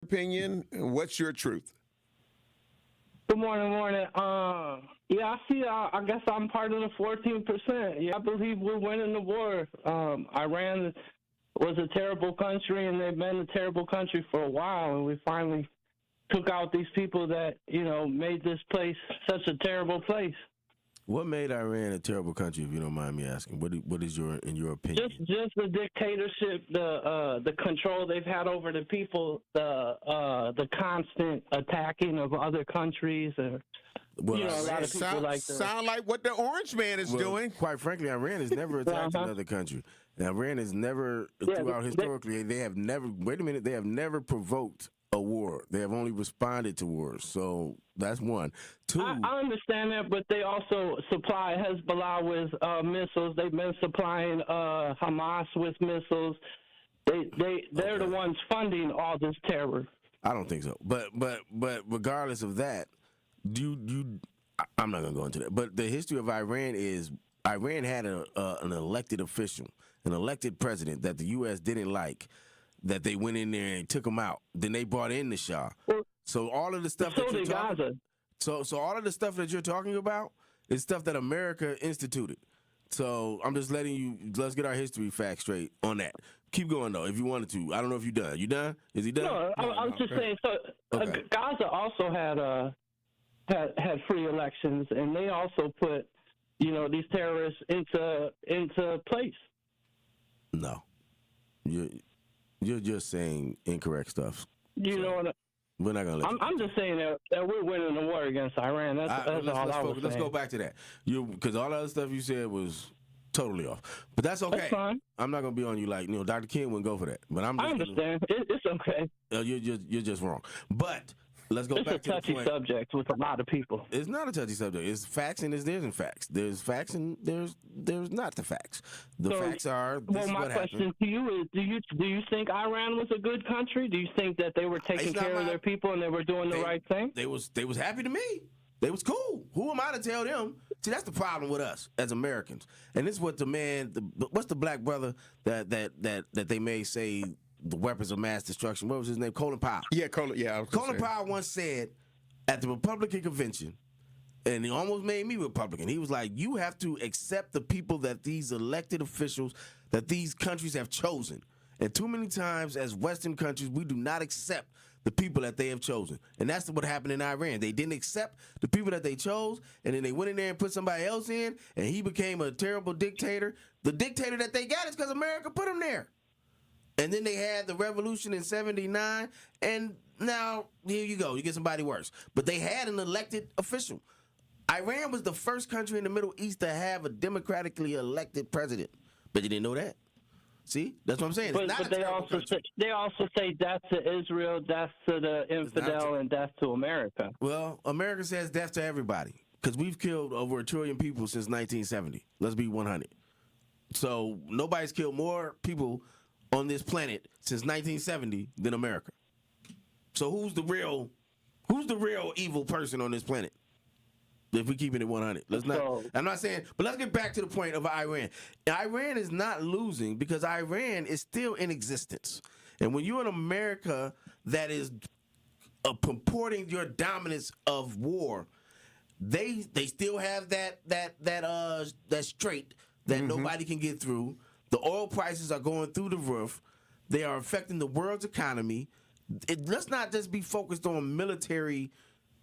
opinion? What's your truth? Good morning, morning. Yeah, I see. I guess I'm part of the 14%. Yeah, I believe we're winning the war. Iran was a terrible country, and they've been a terrible country for a while, and we finally took out these people that made this place such a terrible place. What made Iran a terrible country, if you don't mind me asking? What is in your opinion? Just the dictatorship, the control they've had over the people, the constant attacking of other countries, and a lot of people sound like what the Orange Man is doing. Quite frankly, Iran has never attacked another country. And Iran has never, throughout historically, they have never. Wait a minute, they have never provoked a war. They have only responded to wars. So that's one. Two. I understand that, but they also supply Hezbollah with missiles. They've been supplying Hamas with missiles. They're the ones funding all this terror. I don't think so. But regardless of that, I'm not gonna go into that. But the history of Iran is Iran had an elected official, an elected president that the U.S. didn't like. That they went in there and took him out. Then they brought in the Shah. So all of the stuff that you're talking, so all of the stuff that you're talking about is stuff that America instituted. So I'm just letting you. Let's get our history facts straight on that. Keep going though, if you wanted to. I don't know if you're done. You done? Is he done? No, I'm just saying. So Okay. Gaza also had free elections, and they also put these terrorists into place. No, you're just saying incorrect stuff. You know what? We're not gonna let you. I'm just saying that we're winning the war against Iran. That's all I was saying. Let's go back to that. Because all the other stuff you said was totally off. But that's okay. That's fine. I'm not gonna be on you like Dr. King wouldn't go for that. But I understand. It's okay. You're just wrong. But let's go back to the point. It's a touchy subject with a lot of people. It's not a touchy subject. It's facts and there isn't facts. There's facts and there's not the facts. The facts are. My question to you is: Do you think Iran was a good country? Do you think that they were taking care of their people and they were doing the right thing? They was happy to me. They was cool. Who am I to tell them? See, that's the problem with us as Americans. And this is what what's the black brother that they may say the weapons of mass destruction. What was his name? Colin Powell. Yeah, Colin. Yeah, Colin Powell once said at the Republican convention, and he almost made me Republican. He was like, "You have to accept the people that these elected officials, that these countries have chosen." And too many times, as Western countries, we do not accept the people that they have chosen. And that's what happened in Iran. They didn't accept the people that they chose, and then they went in there and put somebody else in, and he became a terrible dictator. The dictator that they got is because America put him there. And then they had the revolution in 79, and now here you go. You get somebody worse. But they had an elected official. Iran was the first country in the Middle East to have a democratically elected president. But you didn't know that. See? That's what I'm saying. But they also say death to Israel, death to the infidel, and death to America. Well, America says death to everybody because we've killed over 1 trillion people since 1970. Let's be 100. So nobody's killed more people on this planet since 1970 than America. So who's the real evil person on this planet? If we keep it at 100, I'm not saying, but let's get back to the point of Iran. Iran is not losing because Iran is still in existence. And when you're in America that is purporting your dominance of war, they still have that strait that nobody can get through. The oil prices are going through the roof. They are affecting the world's economy. Let's not just be focused on military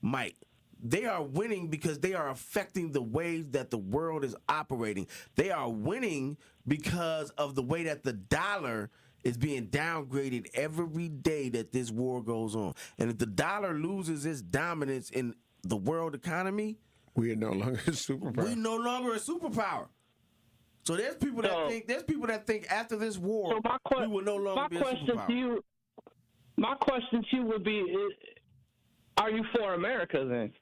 might. They are winning because they are affecting the way that the world is operating. They are winning because of the way that the dollar is being downgraded every day that this war goes on. And if the dollar loses its dominance in the world economy, we are no longer a superpower. We're no longer a superpower. So there's people that think after this war we will no longer be a superpower. My question to you would be: are you for America then?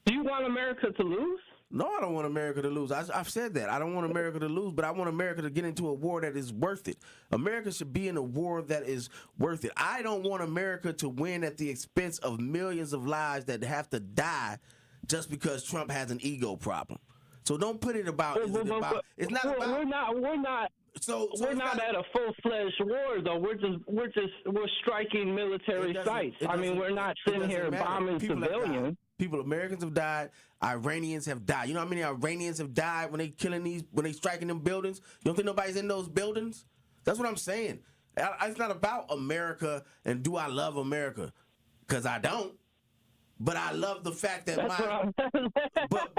Do you want America to lose? No, I don't want America to lose. I've said that. I don't want America to lose, but I want America to get into a war that is worth it. America should be in a war that is worth it. I don't want America to win at the expense of millions of lives that have to die just because Trump has an ego problem. So don't put it about. It's not about. So we're not at a full-fledged war, though. We're striking military sites. I mean, we're not sitting here bombing civilians. Americans have died. Iranians have died. You know how many Iranians have died when they striking them buildings? You don't think nobody's in those buildings? That's what I'm saying. It's not about America and do I love America? Because I don't. But I love the fact that but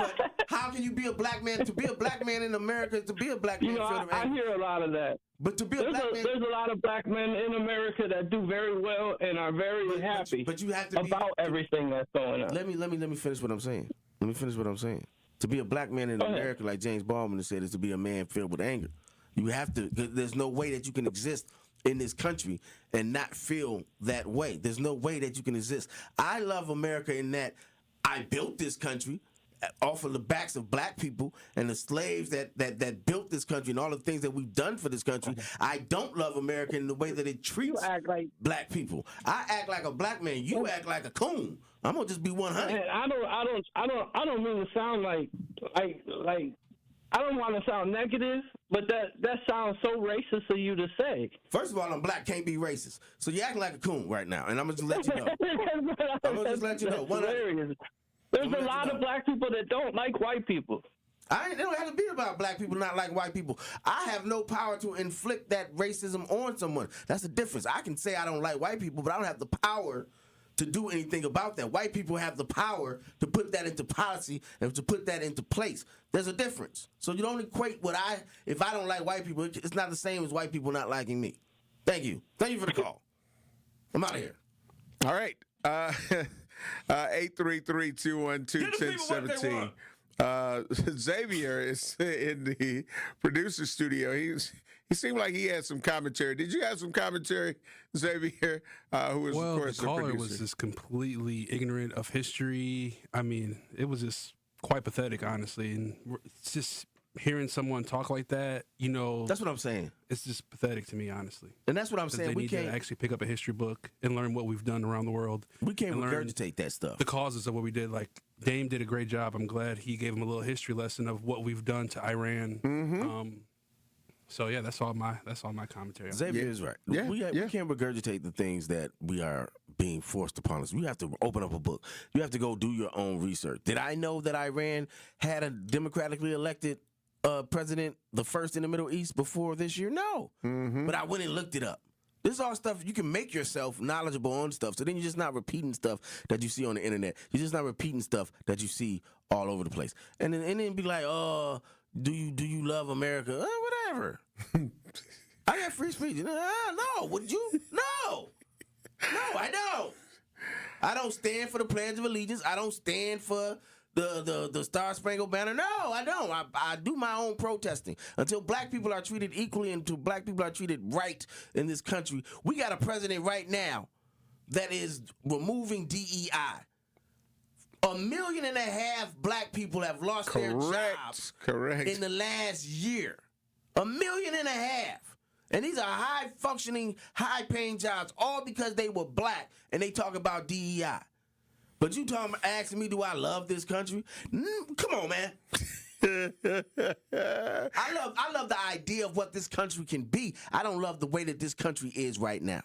how can you be a black man? To be a black man in America is to be a black man. I hear a lot of that. But to be a black man, there's a lot of black men in America that do very well and are very happy. But you have to about everything that's going on. Let me finish what I'm saying. To be a black man in America, like James Baldwin said, is to be a man filled with anger. You have to. There's no way that you can exist in this country and not feel that way. There's no way that you can exist. I love America in that I built this country off of the backs of black people and the slaves that built this country and all the things that we've done for this country. I don't love America in the way that it treats black people. I act like a black man. You act like a coon. I'm gonna just be 100. I don't mean to sound like I don't want to sound negative, but that sounds so racist of you to say. First of all, I'm black, can't be racist. So you're acting like a coon right now, and I'm going to just let you know. I'm going to just let you know. There's a lot of black people that don't like white people. It don't have to be about black people not like white people. I have no power to inflict that racism on someone. That's the difference. I can say I don't like white people, but I don't have the power to do anything about that. White people have the power to put that into policy and to put that into place. There's a difference. So you don't equate if I don't like white people, it's not the same as white people not liking me. Thank you. Thank you for the call. I'm out of here. All right. 833-212-1017. Xavier is in the producer studio. He seemed like he had some commentary. Did you have some commentary, Xavier? Who was, of course, the caller was just completely ignorant of history. I mean, it was just quite pathetic, honestly. And it's just hearing someone talk like that, That's what I'm saying. It's just pathetic to me, honestly. And that's what I'm saying. They need to actually pick up a history book and learn what we've done around the world. We can't regurgitate that stuff. The causes of what we did. Like, Dame did a great job. I'm glad he gave him a little history lesson of what we've done to Iran. Mm-hmm. So yeah, that's all my commentary. Xavier is right. We can't regurgitate the things that we are being forced upon us. You have to open up a book. You have to go do your own research. Did I know that Iran had a democratically elected president, the first in the Middle East, before this year? No. Mm-hmm. But I went and looked it up. This is all stuff you can make yourself knowledgeable on stuff. So then you're just not repeating stuff that you see on the internet. You're just not repeating stuff that you see all over the place. And then be like, oh, do you love America? Whatever. I got free speech. No, would you? No, I don't. I don't stand for the Pledge of Allegiance. I don't stand for the Star Spangled Banner. No, I don't. I do my own protesting. Until black people are treated equally and until black people are treated right in this country. We got a president right now that is removing DEI. 1.5 million black people have lost their jobs in the last year. 1.5 million. And these are high-functioning, high-paying jobs, all because they were black, and they talk about DEI. But you asking me, do I love this country? Come on, man. I love the idea of what this country can be. I don't love the way that this country is right now.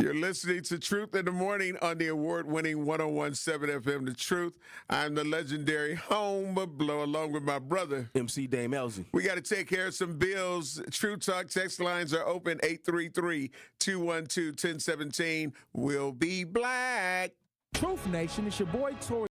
You're listening to Truth in the Morning on the award-winning 101.7 FM The Truth. I'm the legendary Home Blow along with my brother, MC Dame Elzy. We got to take care of some bills. True Talk text lines are open, 833-212-1017. We'll be black. Truth Nation, it's your boy Tori.